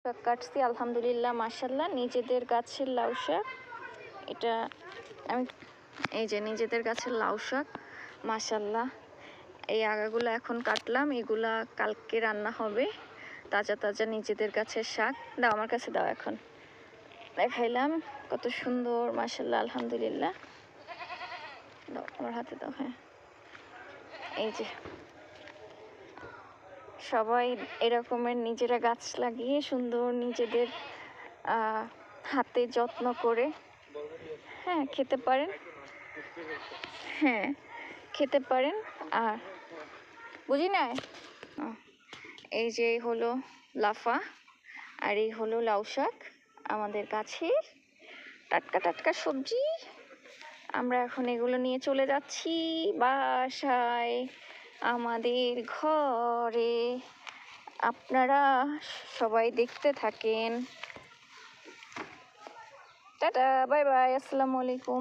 শাক কাটছি আলহামদুলিল্লাহ মাশাল্লাহ, নিজেদের গাছের লাউ শাক। এটা আমি এই যে নিজেদের গাছের লাউ শাক মাশাল্লাহ। এই আগাগুলো এখন কাটলাম, এগুলা কালকে রান্না হবে। তাজা তাজা নিজেদের গাছের শাক। দাও আমার কাছে দাও, এখন দেখাইলাম কত সুন্দর মাশাল্লাহ আলহামদুলিল্লাহ। দাও আমার হাতে দাও। হ্যাঁ, এই যে সবাই এরকমের নিজেরা গাছ লাগিয়ে সুন্দর নিজেদের হাতে যত্ন করে হ্যাঁ খেতে পারেন। হ্যাঁ খেতে পারেন। আর বুঝি না, এই যে হলো লাফা আর এই হলো লাউ শাক, আমাদের গাছের টাটকা টাটকা সবজি। আমরা এখন এগুলো নিয়ে চলে যাচ্ছি বাসায়, আমাদের ঘরে। আপনারা সবাই দেখতে থাকেন। টাটা, বাই বাই, আসসালামু আলাইকুম।